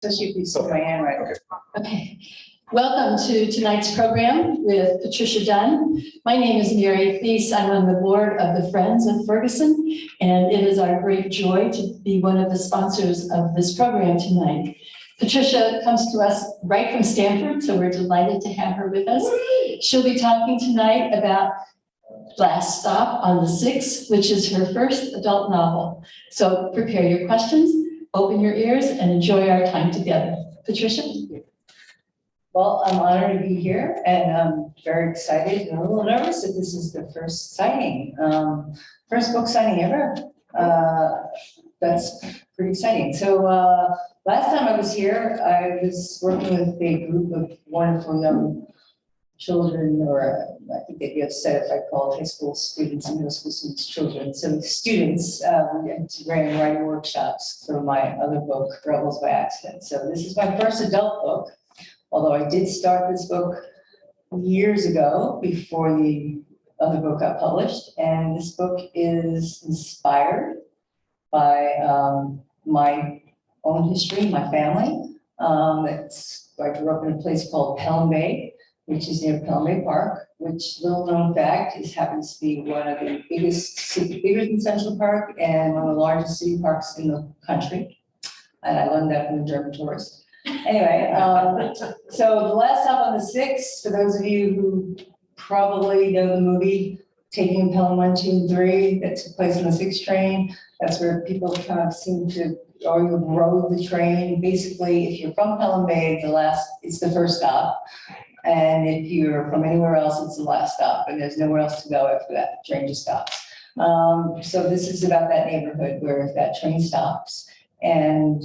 So she can see my hand right. Okay, welcome to tonight's program with Patricia Dunn. My name is Mary Thies. I'm on the board of the Friends of Ferguson, and it is our great joy to be one of the sponsors of this program tonight. Patricia comes to us right from Stanford, so we're delighted to have her with us. She'll be talking tonight about Last Stop on the 6th, which is her first adult novel. So prepare your questions, open your ears, and enjoy our time together. Patricia? Well, I'm honored to be here, and I'm very excited and a little nervous that this is the first signing. First book signing ever. That's pretty exciting. So last time I was here, I was working with a group of wonderful young children, or I think they'd be upset if I called high school students and middle school students children. So students ran writing workshops for my other book, Rebels by Accident. So this is my first adult book, although I did start this book years ago before the other book got published. And this book is inspired by my own history, my family. I grew up in a place called Pelham Bay, which is near Pelham Bay Park, which, little known fact, happens to be one of the bigger than Central Park and one of the largest city parks in the country. And I learned that from the German tourist. Anyway, so The Last Stop on the 6th, for those of you who probably know the movie Taking Pelham 1, 2, and 3, that took place on the 6th train. That's where people kind of seem to, or you rode the train. Basically, if you're from Pelham Bay, it's the first stop. And if you're from anywhere else, it's the last stop, and there's nowhere else to go after that. The train just stops. So this is about that neighborhood where that train stops. And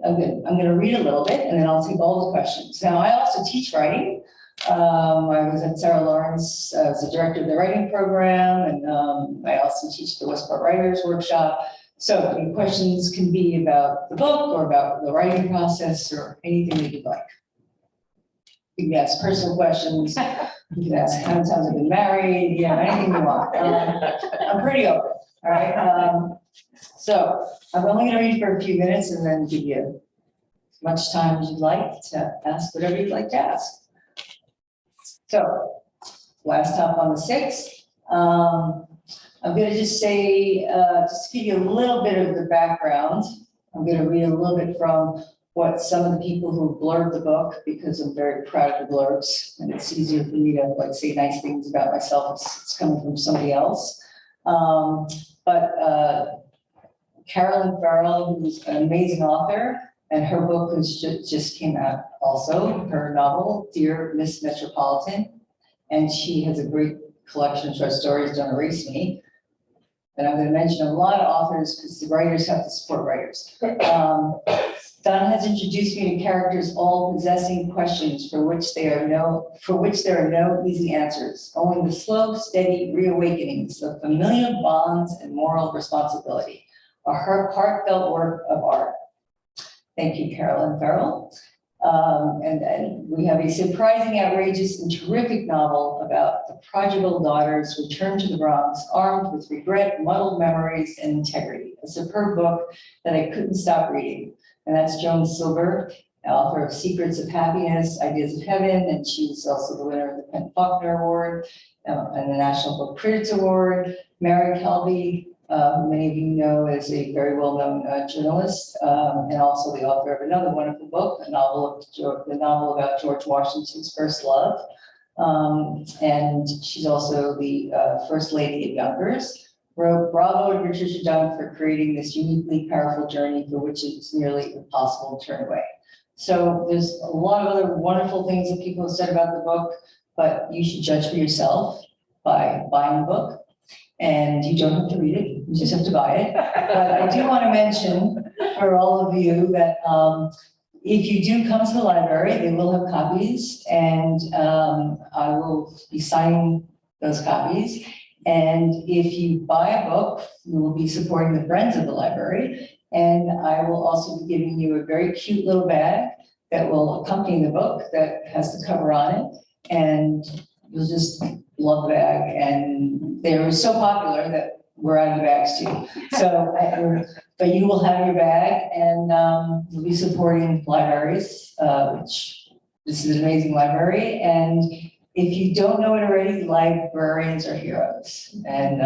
I'm going to read a little bit, and then I'll take all the questions. Now, I also teach writing. I was at Sarah Lawrence as the director of the writing program, and I also teach the Westport Writers Workshop. So any questions can be about the book or about the writing process or anything that you'd like. You can ask personal questions. You can ask how many times I've been married, anything you want. I'm pretty open, all right? So I'm only going to read for a few minutes and then give you as much time as you'd like to ask whatever you'd like to ask. So Last Stop on the 6th. I'm going to just say, just give you a little bit of the background. I'm going to read a little bit from what some of the people who blurred the book, because I'm very proud of the blurbs, and it's easier for me to say nice things about myself. It's coming from somebody else. But Carolyn Farrell, who's an amazing author, and her book has just came out also, her novel, Dear Miss Metropolitan. And she has a great collection of short stories, Don't Erase Me. And I'm going to mention a lot of authors because the writers have to support writers. Dunn has introduced me to characters all possessing questions for which there are no easy answers, only the slow, steady reawakenings of familiar bonds and moral responsibility, a heartfelt work of art. Thank you, Carolyn Farrell. And then we have a surprising, outrageous, and terrific novel about the prodigal daughter's return to the Bronx, armed with regret, muddled memories, and integrity. A superb book that I couldn't stop reading. And that's Joan Silver, author of Secrets of Happiness, Ideas of Heaven, and she's also the winner of the Penn Faulkner Award and the National Book Critics Award. Mary Kelby, many of you know, is a very well-known journalist, and also the author of another wonderful book, the novel about George Washington's first love. And she's also the First Lady of Yonkers. Wrote bravo to Patricia Dunn for creating this uniquely powerful journey for which it's nearly impossible to turn away. So there's a lot of other wonderful things that people have said about the book, but you should judge for yourself by buying the book. And you don't have to read it, you just have to buy it. But I do want to mention for all of you that if you do come to the library, they will have copies, and I will be signing those copies. And if you buy a book, you will be supporting the Friends of the Library. And I will also be giving you a very cute little bag that will accompany the book that has the cover on it. And you'll just love the bag. And they were so popular that we're out of the bags too. So But you will have your bag, and you'll be supporting libraries, which this is an amazing library. And if you don't know it already, librarians are heroes. And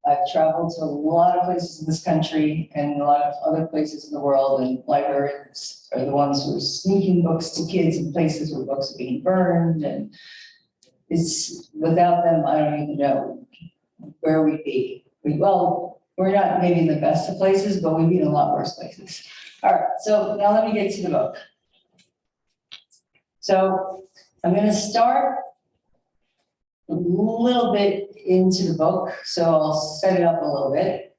I've traveled to a lot of places in this country and a lot of other places in the world, and librarians are the ones who are sneaking books to kids in places where books are being burned. And it's without them, I don't even know where we'd be. We're not maybe in the best of places, but we'd be in a lot worse places. All right, so now let me get to the book. So I'm going to start a little bit into the book, so I'll set it up a little bit.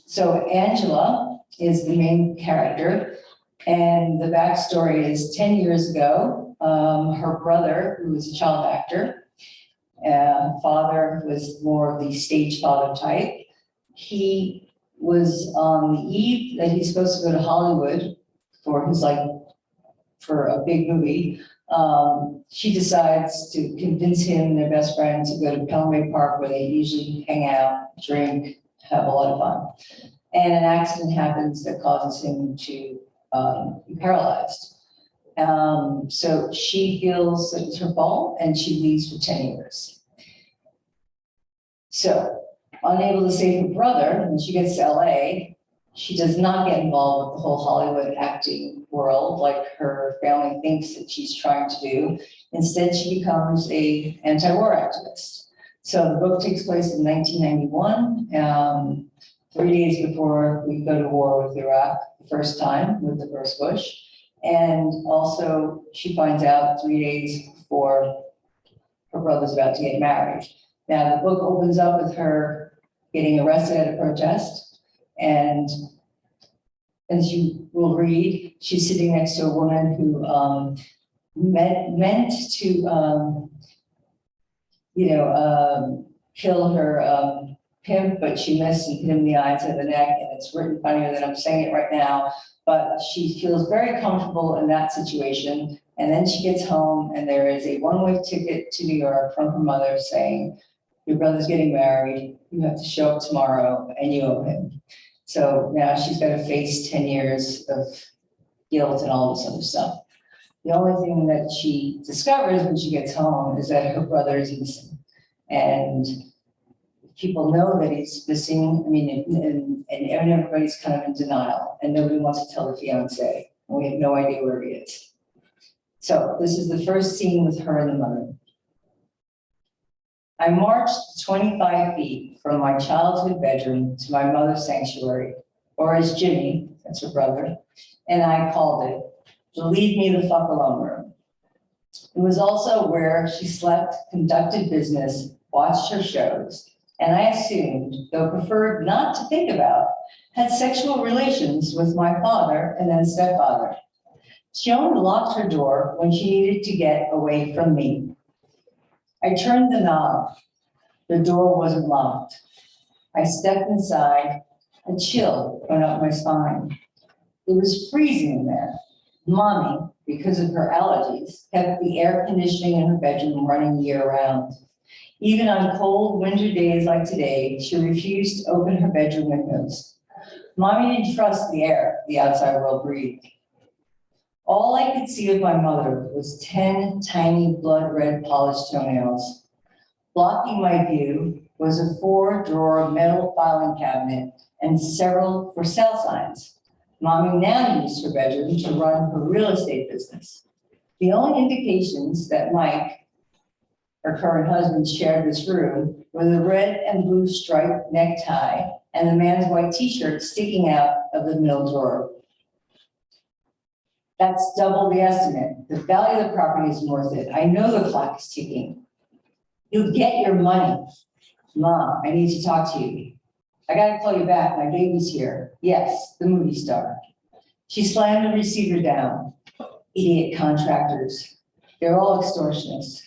So Angela is the main character, and the backstory is 10 years ago, her brother, who was a child actor, father was more of the stage father type. He was on the eve that he's supposed to go to Hollywood for a big movie. She decides to convince him and their best friend to go to Pelham Park, where they usually hang out, drink, have a lot of fun. And an accident happens that causes him to be paralyzed. So she feels that it's her fault, and she leaves for 10 years. So, unable to save her brother, when she gets to LA, she does not get involved with the whole Hollywood acting world like her family thinks that she's trying to do. Instead, she becomes an anti-war activist. So the book takes place in 1991, 3 days before we go to war with Iraq the first time with the first Bush. And also she finds out 3 days before her brother's about to get married. Now the book opens up with her getting arrested at a protest, and as you will read, she's sitting next to a woman who meant to, kill her pimp, but she missed and hit him in the eye to the neck, and it's written funnier than I'm saying it right now, but she feels very comfortable in that situation. And then she gets home, and there is a one-way ticket to New York from her mother saying, your brother's getting married, you have to show up tomorrow, and you owe him. So now she's got to face 10 years of guilt and all this other stuff. The only thing that she discovers when she gets home is that her brother is missing. And people know that he's missing, and everybody's kind of in denial, and nobody wants to tell the fiance. And we have no idea where he is. So this is the first scene with her and the mother. I marched 25 feet from my childhood bedroom to my mother's sanctuary, or as Jimmy, that's her brother, and I called it, the leave me the fuck alone room. It was also where she slept, conducted business, watched her shows, and I assumed, though preferred not to think about, had sexual relations with my father and then stepfather. She only locked her door when she needed to get away from me. I turned the knob. The door wasn't locked. I stepped inside. A chill went up my spine. It was freezing in there. Mommy, because of her allergies, kept the air conditioning in her bedroom running year-round. Even on cold winter days like today, she refused to open her bedroom windows. Mommy didn't trust the air the outside world breathed. All I could see of my mother was 10 tiny blood red polished toenails. Blocking my view was a 4-drawer metal filing cabinet and several for sale signs. Mommy now used her bedroom to run her real estate business. The only indications that Mike, her current husband, shared this room were the red and blue striped necktie and the man's white t-shirt sticking out of the middle drawer. That's double the estimate. The value of the property isn't worth it. I know the clock is ticking. You'll get your money. Mom, I need to talk to you. I gotta call you back. My baby's here. Yes, the movie star. She slammed the receiver down. Idiot contractors. They're all extortionists.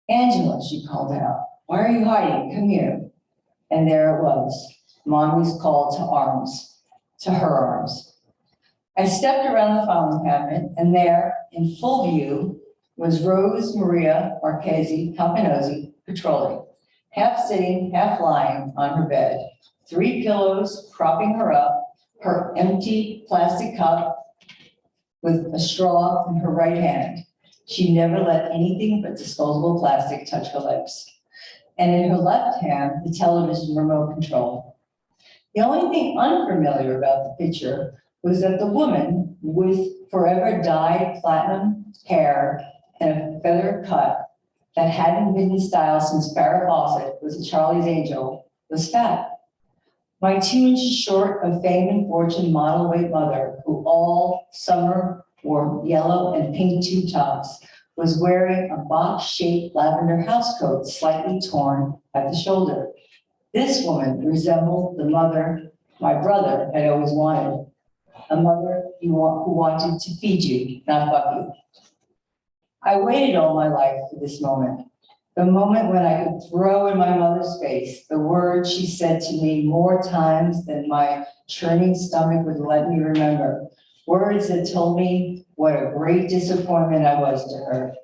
Angela, she called out. Why are you hiding? Come here. And there it was. Mommy's call to arms, to her arms. I stepped around the filing cabinet, and there, in full view, was Rose Maria Marchese Campanozzi Petroli, half sitting, half lying on her bed, 3 pillows propping her up, her empty plastic cup with a straw in her right hand. She never let anything but disposable plastic touch her lips. And in her left hand, the television remote control. The only thing unfamiliar about the picture was that the woman with forever dyed platinum hair and a feather cut that hadn't been in style since Farrah Fawcett was a Charlie's Angel was fat. My 2 inches short of fame and fortune model weight mother, who all summer wore yellow and pink tube tops, was wearing a box-shaped lavender housecoat slightly torn at the shoulder. This woman resembled the mother my brother had always wanted, a mother who wanted to feed you, not fuck you. I waited all my life for this moment. The moment when I could throw in my mother's face the words she said to me more times than my churning stomach would let me remember. Words that told me what a great disappointment I was to her.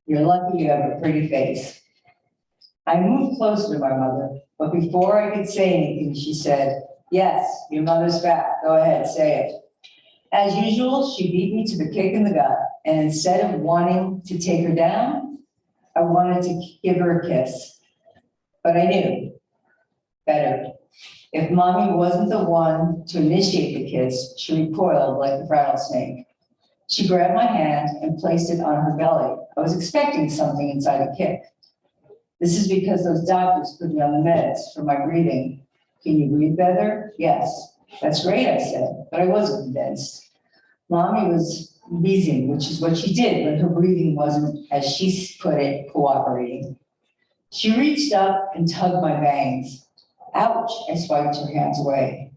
You're lucky you have a pretty face. I moved closer to my mother, but before I could say anything, she said, yes, your mother's fat. Go ahead, say it. As usual, she beat me to the kick in the gut, and instead of wanting to take her down, I wanted to give her a kiss, but I knew better. If mommy wasn't the one to initiate the kiss, she recoiled like a rattlesnake. She grabbed my hand and placed it on her belly. I was expecting something inside a kick. This is because those doctors put me on the meds for my breathing. Can you breathe better? Yes. That's great, I said, but I wasn't convinced. Mommy was wheezing, which is what she did when her breathing wasn't, as she put it, cooperating. She reached up and tugged my bangs. Ouch, I swiped her hands away.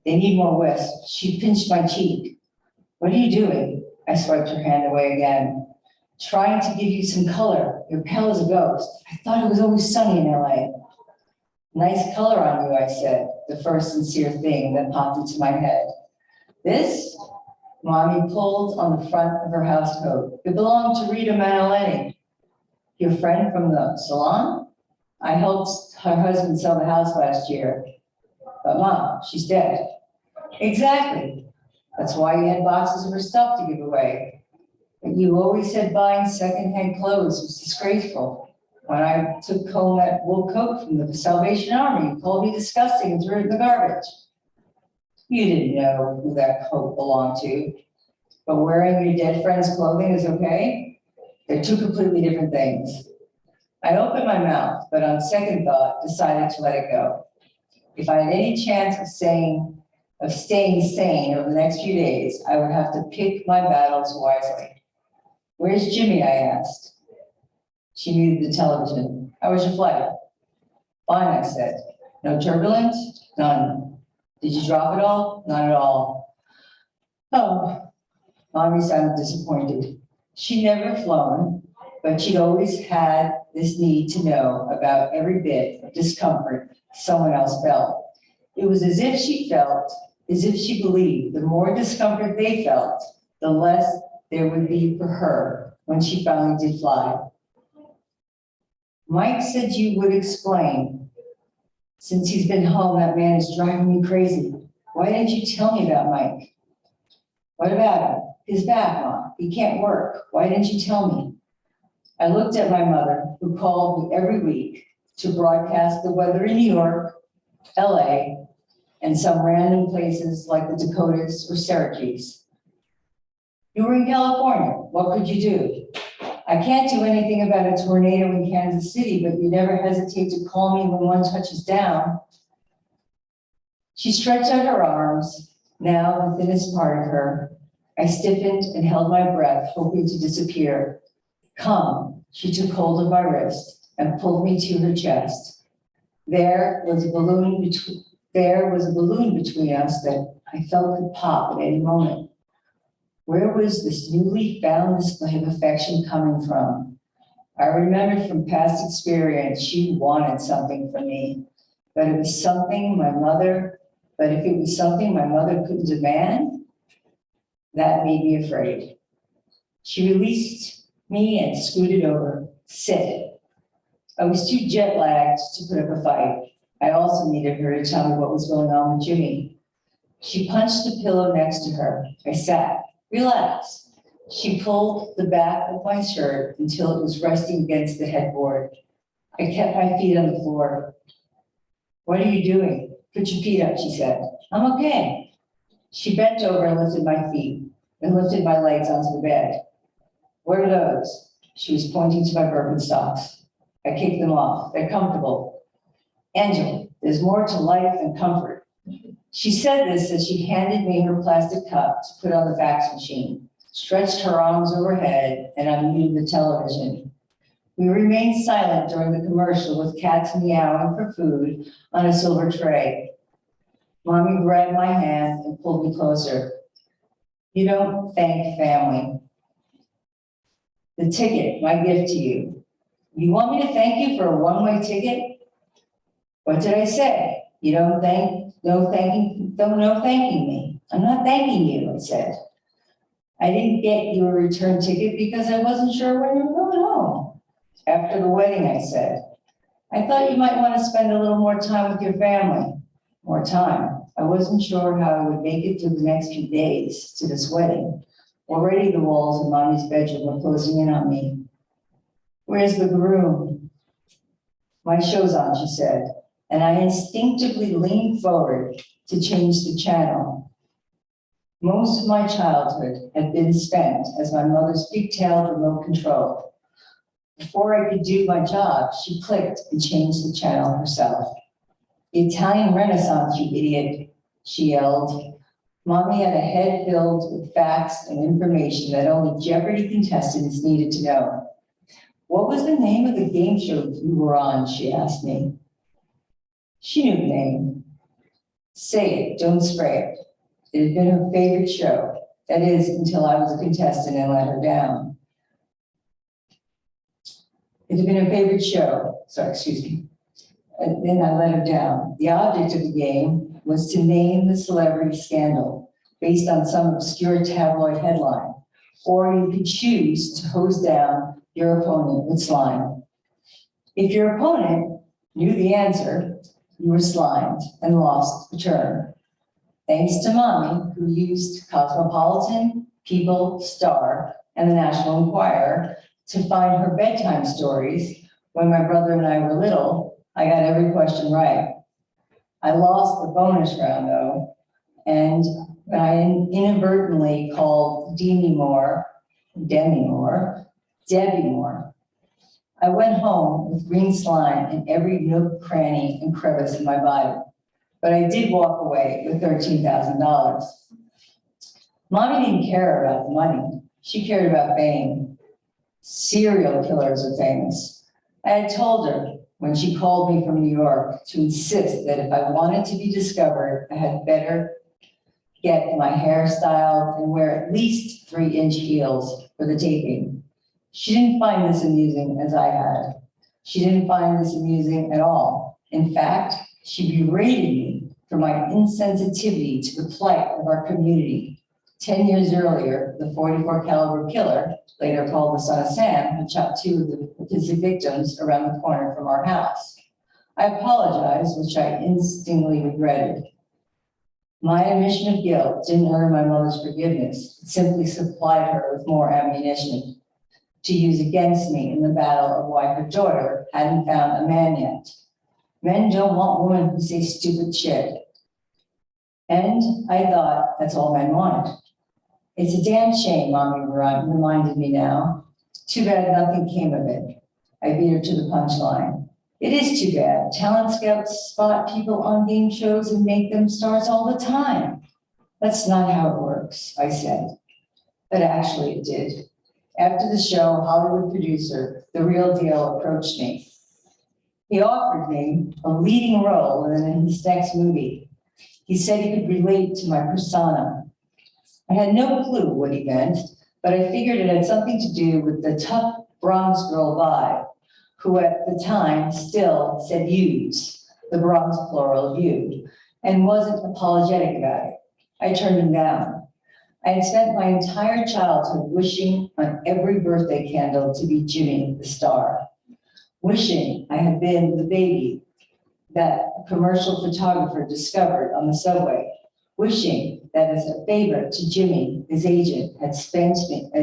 They need more wisp. She pinched my cheek. What are you doing? I swiped her hand away again. Trying to give you some color. You're pale as a ghost. I thought it was always sunny in LA. Nice color on you, I said, the first sincere thing that popped into my head. This? Mommy pulled on the front of her housecoat. It belonged to Rita Manoleni, your friend from the salon. I helped her husband sell the house last year. But Mom, she's dead. Exactly. That's why you had boxes of her stuff to give away. But you always said buying secondhand clothes was disgraceful. When I took home that wool coat from the Salvation Army, you called me disgusting and threw it in the garbage. You didn't know who that coat belonged to, but wearing your dead friend's clothing is okay? They're 2 completely different things. I opened my mouth, but on second thought, decided to let it go. If I had any chance of staying sane over the next few days, I would have to pick my battles wisely. Where's Jimmy? I asked. She muted the television. How was your flight? Fine, I said. No turbulence? None. Did you drop it all? Not at all. Oh, Mommy sounded disappointed. She'd never flown, but she'd always had this need to know about every bit of discomfort someone else felt. It was as if she believed the more discomfort they felt, the less there would be for her when she finally did fly. Mike said you would explain. Since he's been home, that man is driving me crazy. Why didn't you tell me about Mike? What about him? His back, Mom. He can't work. Why didn't you tell me? I looked at my mother, who called me every week to broadcast the weather in New York, LA, and some random places like the Dakotas or Syracuse. You were in California. What could you do? I can't do anything about a tornado in Kansas City, but you never hesitate to call me when one touches down. She stretched out her arms, now the thinnest part of her. I stiffened and held my breath, hoping to disappear. Come, she took hold of my wrist and pulled me to her chest. There was a balloon between us that I felt could pop at any moment. Where was this newly found display of affection coming from? I remembered from past experience she wanted something from me, but if it was something my mother couldn't demand, that made me afraid. She released me and scooted over. Sit. I was too jet lagged to put up a fight. I also needed her to tell me what was going on with Jimmy. She punched the pillow next to her. I sat. Relax. She pulled the back of my shirt until it was resting against the headboard. I kept my feet on the floor. What are you doing? Put your feet up, she said. I'm okay. She bent over and lifted my feet and lifted my legs onto the bed. What are those? She was pointing to my Birkenstocks. I kicked them off. They're comfortable. Angela, there's more to life than comfort. She said this as she handed me her plastic cup to put on the fax machine, stretched her arms overhead, and unmuted the television. We remained silent during the commercial with cats meowing for food on a silver tray. Mommy grabbed my hand and pulled me closer. You don't thank family. The ticket, my gift to you. You want me to thank you for a one-way ticket? What did I say? You don't no thanking me. I'm not thanking you, I said. I didn't get you a return ticket because I wasn't sure when you were going home. After the wedding, I said. I thought you might want to spend a little more time with your family. More time. I wasn't sure how I would make it through the next few days to this wedding. Already the walls of Mommy's bedroom were closing in on me. Where's the groom? My show's on, she said, and I instinctively leaned forward to change the channel. Most of my childhood had been spent as my mother's pigtailed remote control. Before I could do my job, she clicked and changed the channel herself. The Italian Renaissance, you idiot, she yelled. Mommy had a head filled with facts and information that only Jeopardy contestants needed to know. What was the name of the game show you were on, she asked me. She knew the name. Say it, don't spray it. It had been her favorite show. That is, until I was a contestant and let her down. It had been her favorite show. Sorry, excuse me. And then I let her down. The object of the game was to name the celebrity scandal based on some obscure tabloid headline, or you could choose to hose down your opponent with slime. If your opponent knew the answer, you were slimed and lost the turn. Thanks to Mommy, who used Cosmopolitan, People, Star, and the National Enquirer to find her bedtime stories when my brother and I were little, I got every question right. I lost the bonus round though, and I inadvertently called Demi Moore, Debbie Moore. I went home with green slime in every nook, cranny, and crevice in my body, but I did walk away with $13,000. Mommy didn't care about the money. She cared about fame. Serial killers are famous. I had told her when she called me from New York to insist that if I wanted to be discovered, I had better get my hair styled and wear at least 3-inch heels for the taping. She didn't find this amusing as I had. She didn't find this amusing at all. In fact, she berated me for my insensitivity to the plight of our community. 10 years earlier, the .44 caliber killer, later called the Son of Sam, had shot 2 of his victims around the corner from our house. I apologized, which I instinctively regretted. My admission of guilt didn't earn my mother's forgiveness. It simply supplied her with more ammunition to use against me in the battle of why her daughter hadn't found a man yet. Men don't want women who say stupid shit. And I thought that's all men wanted. It's a damn shame, Mommy reminded me now. Too bad nothing came of it. I beat her to the punchline. It is too bad. Talent scouts spot people on game shows and make them stars all the time. That's not how it works, I said. But actually it did. After the show, Hollywood producer, The Real Deal, approached me. He offered me a leading role in his next movie. He said he could relate to my persona. I had no clue what he meant, but I figured it had something to do with the tough Bronx girl vibe, who at the time still said yous, the Bronx plural of you, and wasn't apologetic about it. I turned him down. I had spent my entire childhood wishing on every birthday candle to be Jimmy, the star. Wishing I had been the baby that a commercial photographer discovered on the subway, wishing that as a favor to Jimmy, his agent, had sent me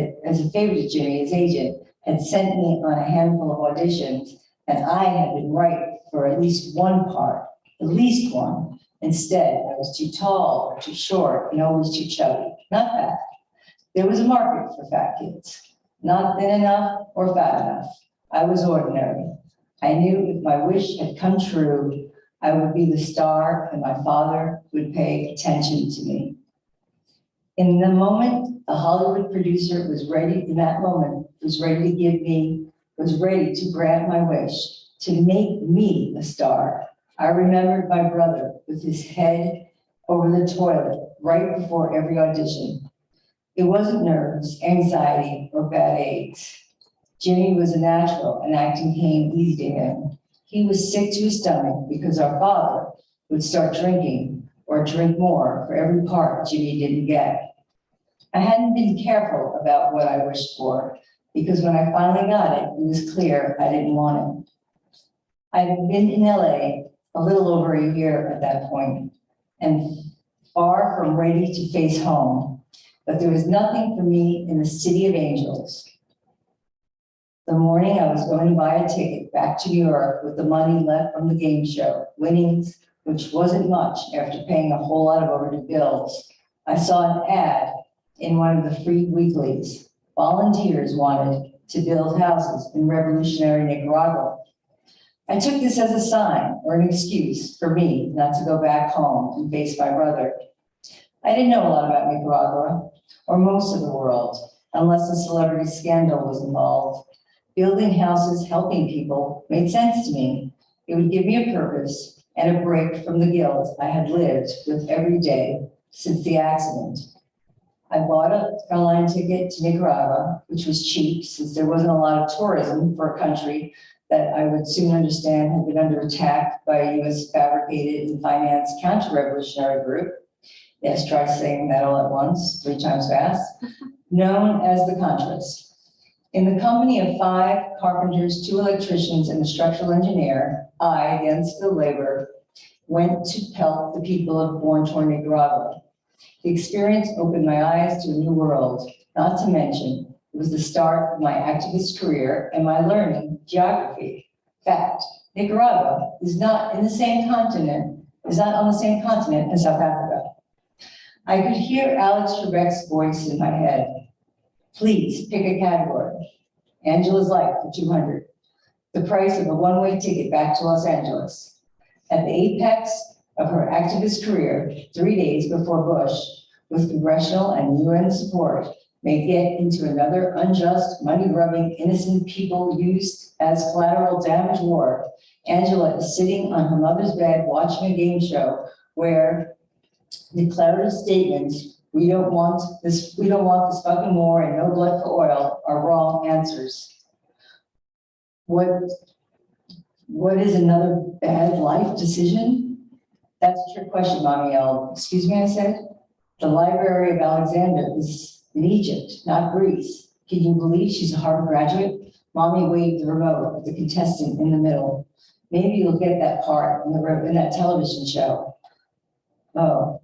on a handful of auditions, and I had been right for at least one part, at least one. Instead, I was too tall or too short and always too chubby. Not that. There was a market for fat kids. Not thin enough or fat enough. I was ordinary. I knew if my wish had come true, I would be the star and my father would pay attention to me. In the moment, the Hollywood producer was ready to grant my wish, to make me a star. I remembered my brother with his head over the toilet right before every audition. It wasn't nerves, anxiety, or bad eggs. Jimmy was a natural and acting came easy to him. He was sick to his stomach because our father would start drinking or drink more for every part Jimmy didn't get. I hadn't been careful about what I wished for because when I finally got it, it was clear I didn't want it. I had been in LA a little over a year at that point and far from ready to face home, but there was nothing for me in the City of Angels. The morning I was going to buy a ticket back to New York with the money left from the game show, winnings, which wasn't much after paying a whole lot of overdue bills, I saw an ad in one of the free weeklies. Volunteers wanted to build houses in revolutionary Nicaragua. I took this as a sign or an excuse for me not to go back home and face my brother. I didn't know a lot about Nicaragua or most of the world, unless a celebrity scandal was involved. Building houses, helping people made sense to me. It would give me a purpose and a break from the guilt I had lived with every day since the accident. I bought an airline ticket to Nicaragua, which was cheap since there wasn't a lot of tourism for a country that I would soon understand had been under attack by a US fabricated and financed counter-revolutionary group. Yes, try saying that all at once, 3 times fast, known as the Contras. In the company of 5 carpenters, 2 electricians, and a structural engineer, I, the unskilled laborer, went to help the people of war-torn Nicaragua. The experience opened my eyes to a new world, not to mention it was the start of my activist career and my learning geography. Fact, Nicaragua is not on the same continent as South Africa. I could hear Alex Trebek's voice in my head. Please pick a category. Angela's Life for 200. The price of a one-way ticket back to Los Angeles. At the apex of her activist career, 3 days before Bush, with congressional and UN support, may get into another unjust, money-grubbing, innocent people used as collateral damage war, Angela is sitting on her mother's bed watching a game show where declarative statements, we don't want this fucking war and no blood for oil, are wrong answers. What is another bad life decision? That's a trick question, Mommy yelled. Excuse me, I said. The Library of Alexander is in Egypt, not Greece. Can you believe she's a Harvard graduate? Mommy waved the remote at the contestant in the middle. Maybe you'll get that part in that television show. Oh,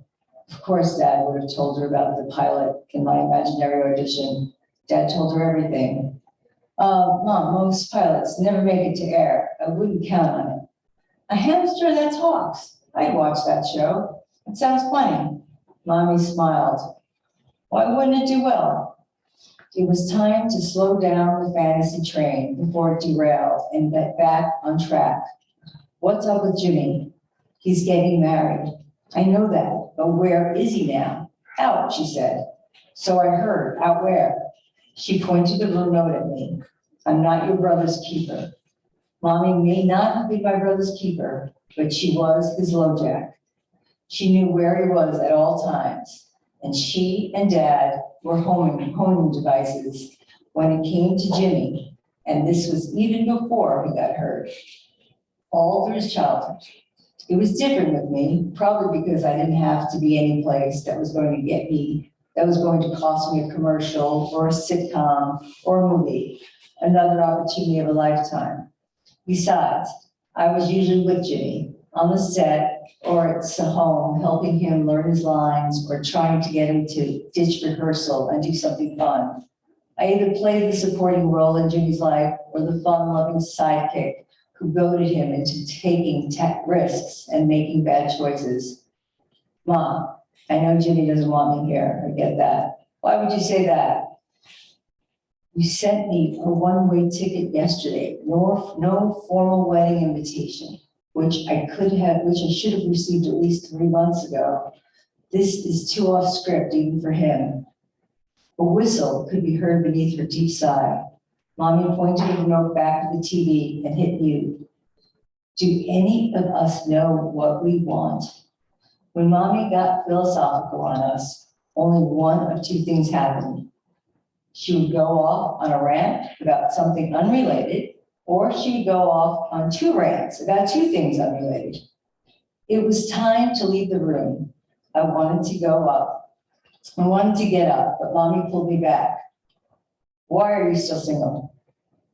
of course, Dad would have told her about the pilot in my imaginary audition. Dad told her everything. Mom, most pilots never make it to air. I wouldn't count on it. A hamster that talks. I'd watch that show. It sounds funny. Mommy smiled. Why wouldn't it do well? It was time to slow down the fantasy train before it derailed and get back on track. What's up with Jimmy? He's getting married. I know that, but where is he now? Out, she said. So I heard, out where? She pointed the remote at me. I'm not your brother's keeper. Mommy may not have been my brother's keeper, but she was his LoJack. She knew where he was at all times, and she and Dad were homing devices when it came to Jimmy, and this was even before he got hurt. All through his childhood. It was different with me, probably because I didn't have to be any place that was going to cost me a commercial or a sitcom or a movie, another opportunity of a lifetime. Besides, I was usually with Jimmy on the set or at home, helping him learn his lines or trying to get him to ditch rehearsal and do something fun. I either played the supporting role in Jimmy's life or the fun-loving sidekick who goaded him into taking risks and making bad choices. Mom, I know Jimmy doesn't want me here. I get that. Why would you say that? You sent me a one-way ticket yesterday, no formal wedding invitation, which I should have received at least 3 months ago. This is too off script even for him. A whistle could be heard beneath her deep sigh. Mommy pointed the remote back to the TV and hit mute. Do any of us know what we want? When Mommy got philosophical on us, only one of two things happened. She would go off on a rant about something unrelated, or she would go off on 2 rants about 2 things unrelated. It was time to leave the room. I wanted to get up, but Mommy pulled me back. Why are you still single?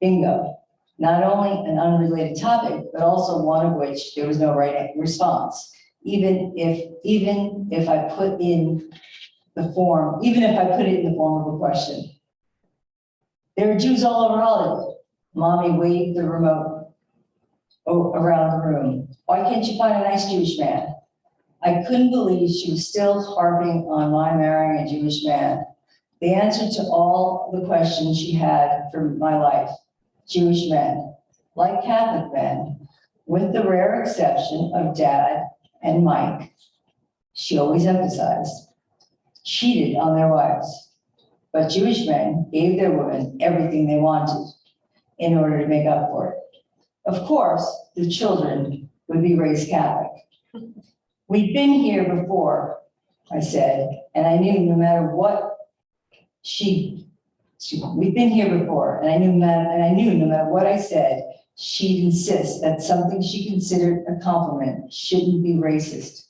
Bingo. Not only an unrelated topic, but also one of which there was no right response. Even if I put it in the form of a question. There are Jews all over Hollywood. Mommy waved the remote around the room. Why can't you find a nice Jewish man? I couldn't believe she was still harping on my marrying a Jewish man. The answer to all the questions she had for my life, Jewish men, like Catholic men, with the rare exception of Dad and Mike, she always emphasized, cheated on their wives. But Jewish men gave their women everything they wanted in order to make up for it. Of course, the children would be raised Catholic. We've been here before, I said, and I knew no matter what we've been here before, and I knew no matter what I said, she'd insist that something she considered a compliment couldn't be racist.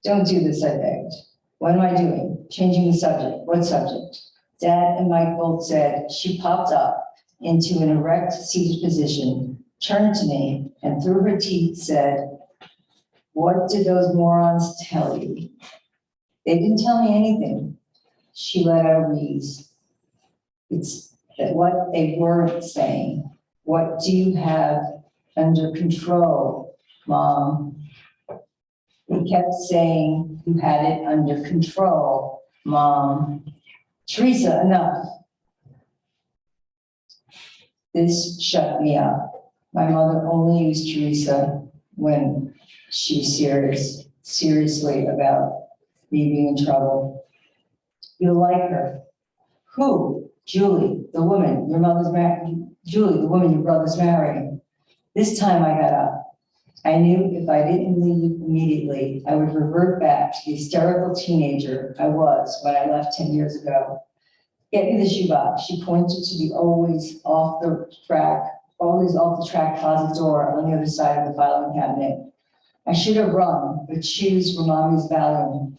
Don't do this, I begged. What am I doing? Changing the subject. What subject? Dad and Mike both said. She popped up into an erect seated position, turned to me, and through her teeth said, what did those morons tell you? They didn't tell me anything. She let out a wheeze. It's that what they weren't saying. What do you have under control, Mom? They kept saying you had it under control, Mom. Teresa, enough. This shut me up. My mother only used Teresa when she was seriously about me being in trouble. You'll like her. Who? Julie, the woman your brother's marrying. This time I got up. I knew if I didn't leave immediately, I would revert back to the hysterical teenager I was when I left 10 years ago. Get me the shoebox. She pointed to the always off the track closet door on the other side of the filing cabinet. I should have run, but shoes were Mommy's value.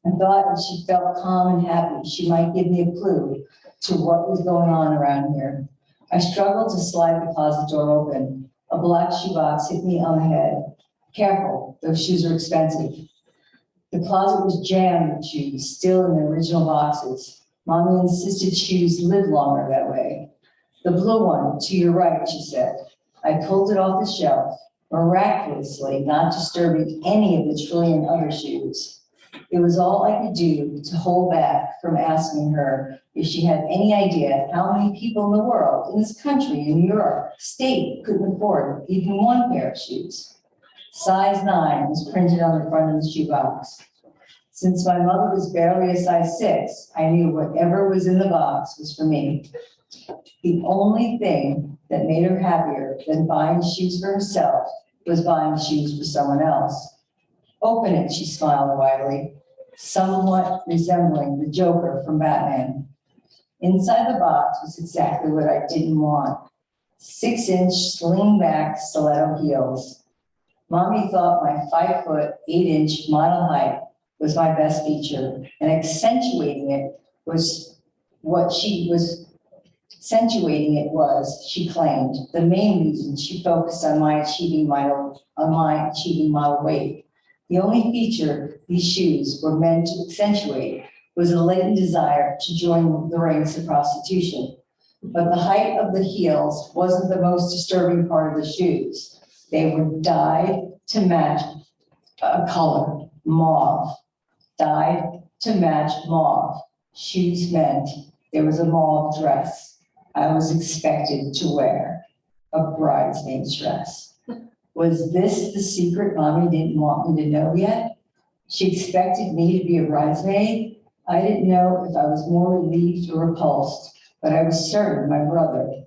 I thought if she felt calm and happy, she might give me a clue to what was going on around here. I struggled to slide the closet door open. A black shoebox hit me on the head. Careful, those shoes are expensive. The closet was jammed with shoes, still in their original boxes. Mommy insisted shoes live longer that way. The blue one, to your right, she said. I pulled it off the shelf, miraculously not disturbing any of the trillion other shoes. It was all I could do to hold back from asking her if she had any idea how many people in the world, in this country, in New York State, couldn't afford even one pair of shoes. Size 9 was printed on the front of the shoebox. Since my mother was barely a size 6, I knew whatever was in the box was for me. The only thing that made her happier than buying shoes for herself was buying shoes for someone else. Open it, she smiled widely, somewhat resembling the Joker from Batman. Inside the box was exactly what I didn't want. 6-inch sling-back stiletto heels. Mommy thought my 5', 8-inch model height was my best feature, and accentuating it was what she was Accentuating it was, she claimed, the main reason she focused on my achieving my weight. The only feature these shoes were meant to accentuate was a latent desire to join the ranks of prostitution. But the height of the heels wasn't the most disturbing part of the shoes. They were dyed to match a color, mauve, dyed to match mauve. Shoes meant there was a mauve dress I was expected to wear, a bridesmaid's dress. Was this the secret Mommy didn't want me to know yet? She expected me to be a bridesmaid. I didn't know if I was more relieved or repulsed, but I was certain my brother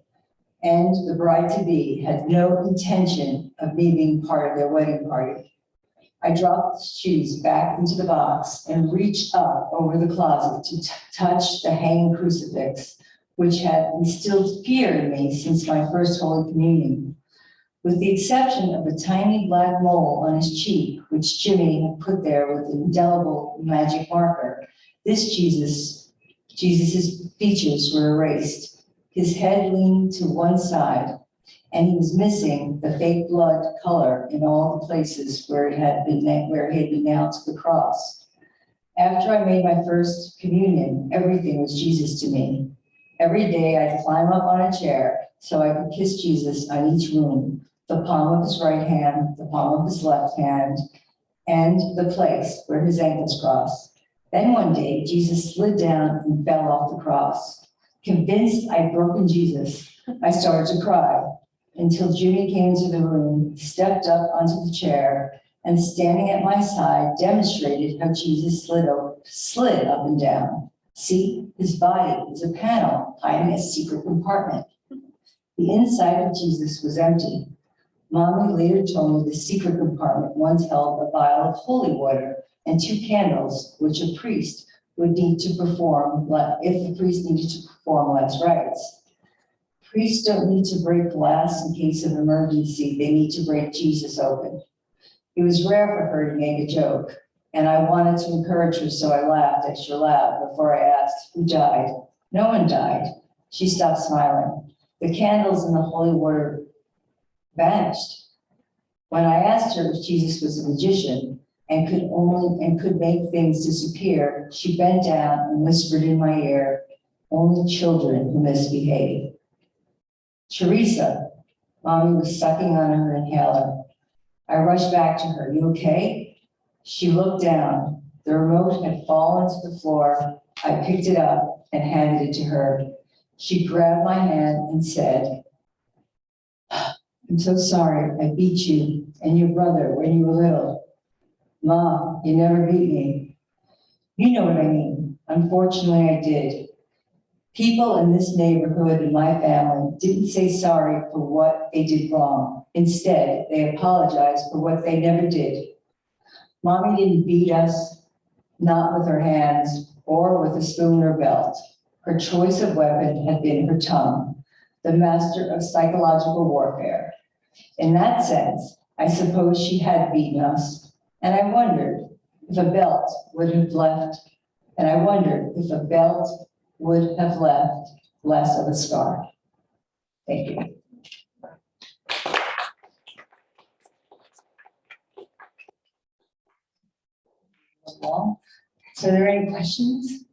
and the bride-to-be had no intention of me being part of their wedding party. I dropped the shoes back into the box and reached up over the closet to touch the hanging crucifix, which had instilled fear in me since my first Holy Communion. With the exception of a tiny black mole on his cheek, which Jimmy had put there with an indelible magic marker, this Jesus's features were erased. His head leaned to one side, and he was missing the fake blood color in all the places where he had been nailed to the cross. After I made my first communion, everything was Jesus to me. Every day I'd climb up on a chair so I could kiss Jesus on each wound, the palm of his right hand, the palm of his left hand, and the place where his ankles crossed. Then one day, Jesus slid down and fell off the cross. Convinced I'd broken Jesus, I started to cry until Judy came into the room, stepped up onto the chair, and standing at my side demonstrated how Jesus slid up and down. See, his body is a panel hiding a secret compartment. The inside of Jesus was empty. Mommy later told me the secret compartment once held a vial of holy water and 2 candles, which a priest would need to perform if the priest needed to perform last rites. Priests don't need to break glass in case of emergency. They need to break Jesus open. It was rare for her to make a joke, and I wanted to encourage her, so I laughed extra loud before I asked who died. No one died. She stopped smiling. The candles and the holy water vanished. When I asked her if Jesus was a magician and could make things disappear, she bent down and whispered in my ear, "Only children who misbehave." Teresa, Mommy was sucking on her inhaler. I rushed back to her. "You okay?" She looked down. The remote had fallen to the floor. I picked it up and handed it to her. She grabbed my hand and said, "I'm so sorry I beat you and your brother when you were little. Mom, you never beat me." You know what I mean. Unfortunately, I did. People in this neighborhood and my family didn't say sorry for what they did wrong. Instead, they apologized for what they never did. Mommy didn't beat us, not with her hands or with a spoon or belt. Her choice of weapon had been her tongue, the master of psychological warfare. In that sense, I suppose she had beaten us, and I wondered if a belt would have left less of a scar. Thank you. So are there any questions?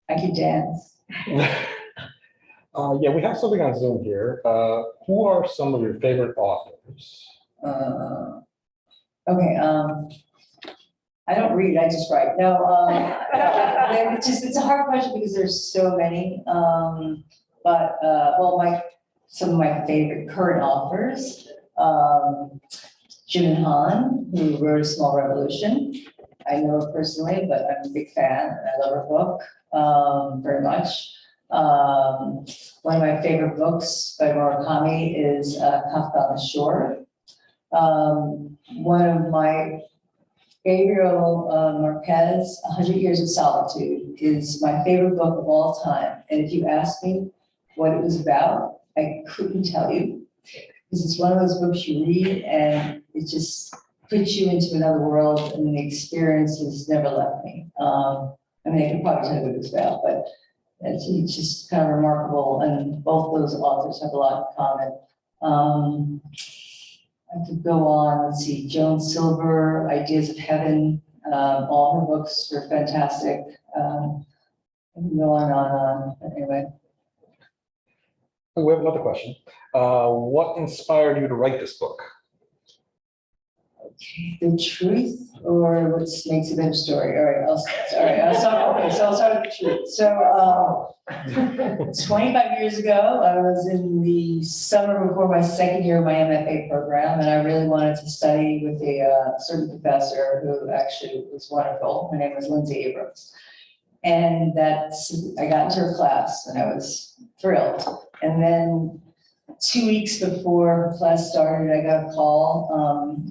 I could dance. Yeah, we have something on Zoom here. Who are some of your favorite authors? Okay, I don't read, I just write. No, it's a hard question because there's so many. Some of my favorite current authors, Jim Han, who wrote A Small Revolution. I know her personally, but I'm a big fan and I love her book very much. One of my favorite books by Murakami is Kafka on the Shore. One of my Gabriel Marquez, 100 Years of Solitude, is my favorite book of all time. And if you ask me what it was about, I couldn't tell you. Because it's one of those books you read and it just puts you into another world and the experience has never left me. I mean, I can probably tell you what it was about, but It's just kind of remarkable, and both those authors have a lot in common. I could go on, let's see, Joan Silver, Ideas of Heaven, all her books were fantastic. I can go on and on, but anyway. We have another question. What inspired you to write this book? The truth or what makes a better story? All right, I'll start with the truth. So 25 years ago, I was in the summer before my second year of my MFA program, and I really wanted to study with a certain professor who actually was wonderful. Her name was Lindsay Abrams. And I got into her class and I was thrilled. And then 2 weeks before class started, I got a call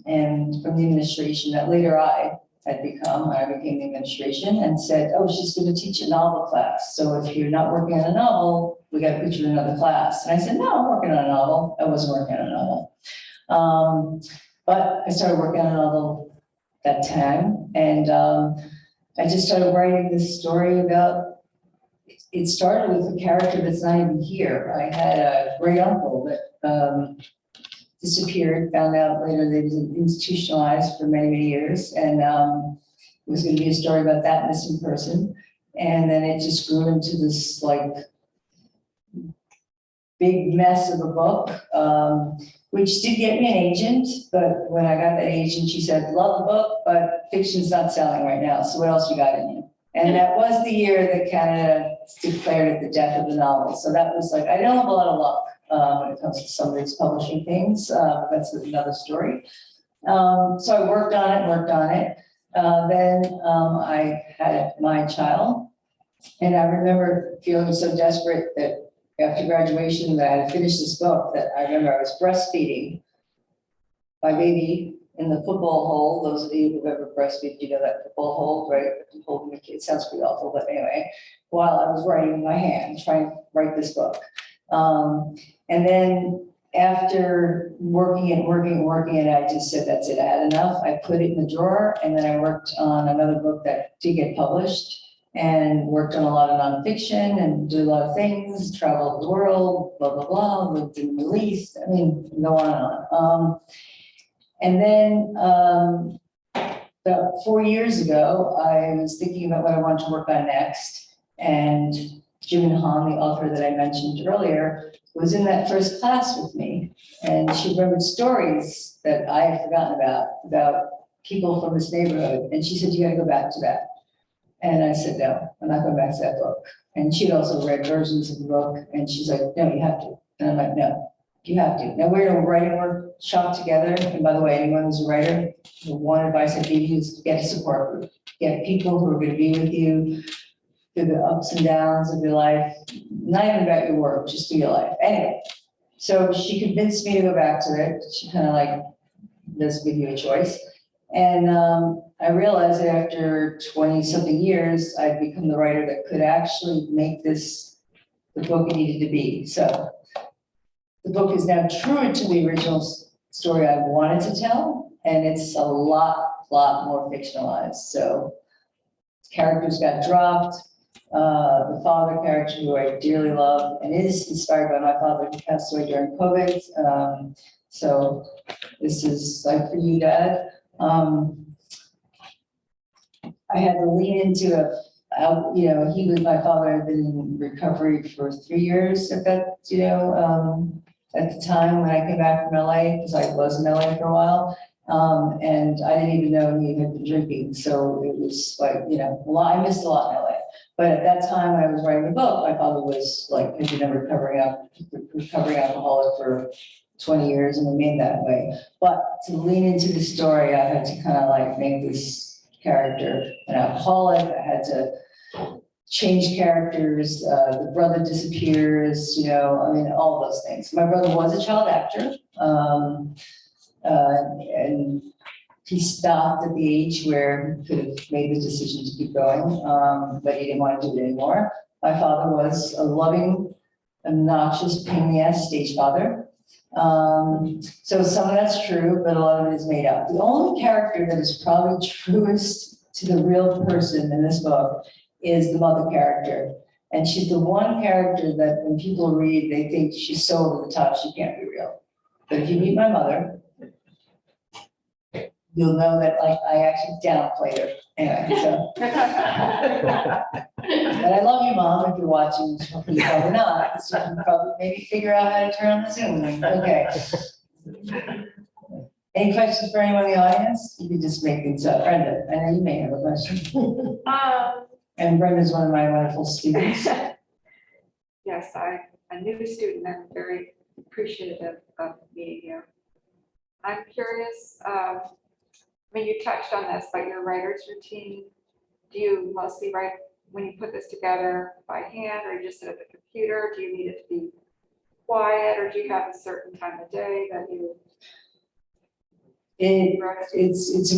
and from the administration that later I became the administration, and said, oh, she's going to teach a novel class. So if you're not working on a novel, we got to put you in another class. And I said, no, I'm working on a novel. I wasn't working on a novel. But I started working on a novel that time. And I just started writing this story about, it started with a character that's not even here. I had a great uncle that disappeared, found out later that he was institutionalized for many, many years. And it was going to be a story about that missing person. And then it just grew into this like big mess of a book, which did get me an agent. But when I got that agent, she said, love the book, but fiction's not selling right now. So what else you got in you? And that was the year that Canada declared it the death of the novel. So that was like, I don't have a lot of luck when it comes to some of these publishing things. That's another story. So I worked on it. Then I had my child. And I remember feeling so desperate that after graduation that I had finished this book, that I remember I was breastfeeding my baby in the football hole. Those of you who've ever breastfeed, you know that football hole, right? Holding the kid sounds pretty awful, but anyway, while I was writing in my hand, trying to write this book. And then after working it, I just said, that's it, I had enough. I put it in the drawer, and then I worked on another book that did get published, and worked on a lot of nonfiction and did a lot of things, traveled the world, blah, blah, blah, lived in the Middle East. I mean, go on and on. And then about 4 years ago, I was thinking about what I wanted to work on next. And Jim Han, the author that I mentioned earlier, was in that first class with me. And she remembered stories that I had forgotten about people from this neighborhood. And she said, you gotta go back to that. And I said, no, I'm not going back to that book. And she'd also read versions of the book. And she's like, no, you have to. And I'm like, no, you have to. Now we're in a writing workshop together. And by the way, anyone who's a writer, the one advice I give you is get a support group. Get people who are going to be with you through the ups and downs of your life. Not even about your work, just through your life. Anyway, so she convinced me to go back to it. She kind of like does give you a choice. And I realized that after 20-something years, I'd become the writer that could actually make this the book it needed to be. So the book is now truer to the original story I wanted to tell, and it's a lot more fictionalized. So characters got dropped. The father character, who I dearly love and is inspired by my father, who passed away during COVID. So this is like for you, Dad. I had to lean into my father had been in recovery for 3 years at that, at the time when I came back from LA, because I was in LA for a while. And I didn't even know he had been drinking. So it was like, I missed a lot in LA. But at that time when I was writing the book, my father was like, had been a recovering alcoholic for 20 years and remained that way. But to lean into the story, I had to kind of like make this character an alcoholic. I had to change characters. The brother disappears, all those things. My brother was a child actor. And he stopped at the age where he could have made the decision to keep going, but he didn't want to do it anymore. My father was a loving, obnoxious, pain in the ass stage father. So some of that's true, but a lot of it is made up. The only character that is probably truest to the real person in this book is the mother character. And she's the one character that when people read, they think she's so over the top, she can't be real. But if you meet my mother, you'll know that like I actually downplayed her. Anyway, so. But I love you, Mom, if you're watching. You're probably not. So you can probably maybe figure out how to turn on the Zoom link. Okay. Any questions for anyone in the audience? You can just make things up. Brenda, I know you may have a question. And Brenda's one of my wonderful students. Yes, I'm a new student. I'm very appreciative of meeting you. I'm curious, I mean, you touched on this, but your writer's routine, do you mostly write when you put this together by hand, or you just sit at the computer? Do you need it to be quiet, or do you have a certain time of day that you? It's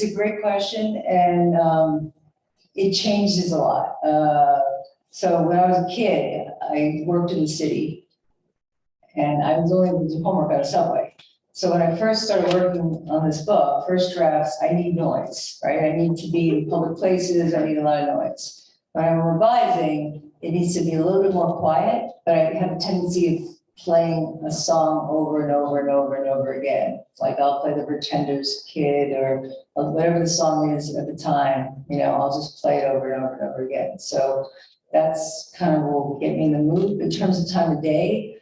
a great question, and it changes a lot. So when I was a kid, I worked in the city, and I was only able to do homework on a subway. So when I first started working on this book, first drafts, I need noise, right? I need to be in public places, I need a lot of noise. When I'm revising, it needs to be a little bit more quiet, but I have a tendency of playing a song over and over and over and over again. Like I'll play the Pretenders Kid or whatever the song is at the time, I'll just play it over and over and over again. So that's kind of what will get me in the mood. In terms of time of day,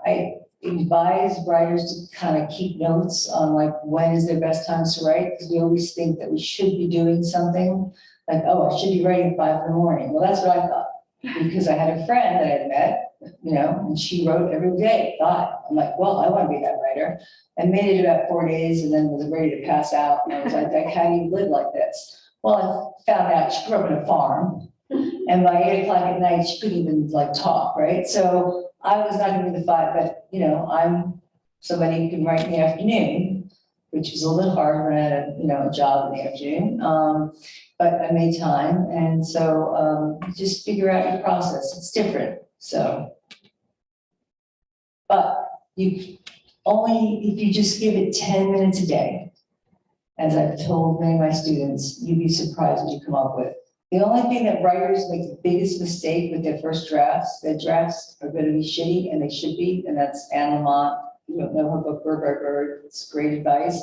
I advise writers to kind of keep notes on like when is their best times to write, because we always think that we should be doing something like, oh, I should be writing at 5 a.m. Well, that's what I thought, because I had a friend that I had met, and she wrote every day, 5. I'm like, well, I want to be that writer. I made it about 4 days and then was ready to pass out. And I was like, how do you live like this? Well, I found out she grew up in a farm, and by 8 o'clock at night, she couldn't even like talk, right? So I was not going to be the 5, but I'm somebody who can write in the afternoon, which was a little hard when I had a job in the afternoon. But I made time, and so just figure out your process. It's different. So, but if you just give it 10 minutes a day, as I've told many of my students, you'd be surprised what you come up with. The only thing that writers make the biggest mistake with their first drafts, their drafts are going to be shitty, and they should be, and that's Anne Lamott. You don't know her book, Bird by Bird. It's great advice.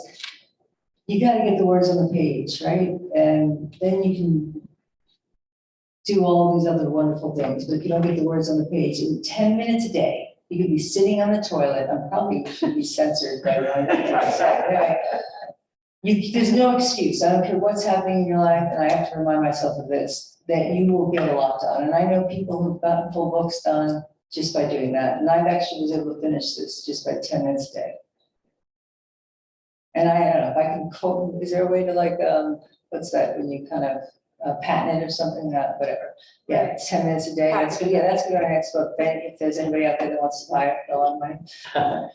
You got to get the words on the page, right? And then you can do all these other wonderful things. But if you don't get the words on the page, in 10 minutes a day, you could be sitting on the toilet. I probably should be censored by now. Anyway, there's no excuse. I don't care what's happening in your life, and I have to remind myself of this, that you will get a lot done. And I know people who've gotten full books done just by doing that. And I've actually was able to finish this just by 10 minutes a day. And I don't know if I can quote, is there a way to like, what's that, when you kind of patent it or something, whatever. Yeah, 10 minutes a day, that's good, that's good on our next book. Ben, if there's anybody out there that wants to buy it, go on mine. A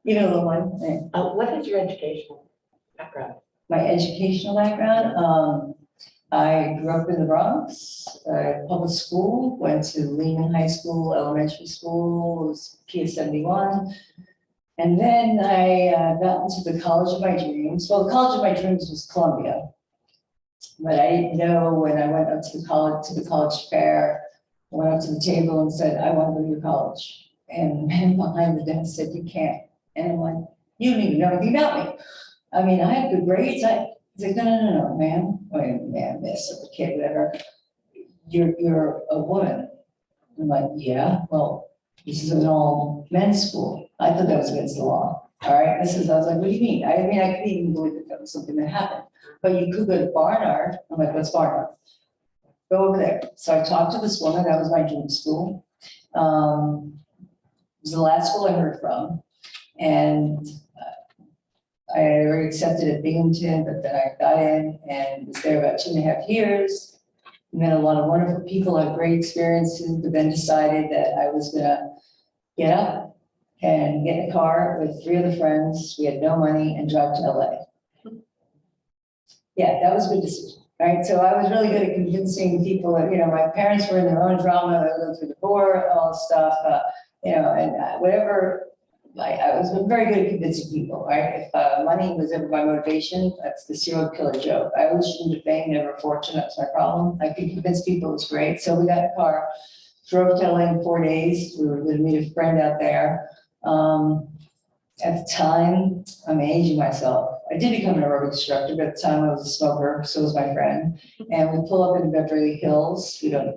little one. Yeah. What is your educational background? My educational background, I grew up in the Bronx, public school, went to Lehman High School, elementary school, was PS 71. And then I got into the college of my dreams. Well, the college of my dreams was Columbia. But I didn't know when I went up to the college fair, I went up to the table and said, I want to go to your college. And the man behind the desk said, you can't. And I'm like, you don't even know anything about me. I mean, I had good grades. He's like, no, ma'am. Wait, ma'am, miss, or kid, whatever. You're a woman. I'm like, yeah, well, this is an all men's school. I thought that was against the law. All right. I was like, what do you mean? I couldn't even believe that was something that happened. But you could go to Barnard. I'm like, what's Barnard? Go over there. So I talked to this woman. That was my dream school. It was the last school I heard from. And I had already accepted at Binghamton, but then I got in and was there about 2.5 years. Met a lot of wonderful people, had great experiences, but then decided that I was gonna get up and get in a car with 3 other friends. We had no money and drive to LA. Yeah, that was a good decision, right? So I was really good at convincing people that, my parents were in their own drama, they lived through the war, all this stuff, and whatever I was very good at convincing people, right? If money was ever my motivation, that's the serial killer joke. I always dreamed of fame, never fortune, that's my problem. I could convince people it was great. So we got in a car, drove to LA in 4 days. We were gonna meet a friend out there. At the time, I'm aging myself. I did become an aerobic instructor, but at the time I was a smoker, so was my friend. And we pull up in Beverly Hills, we don't,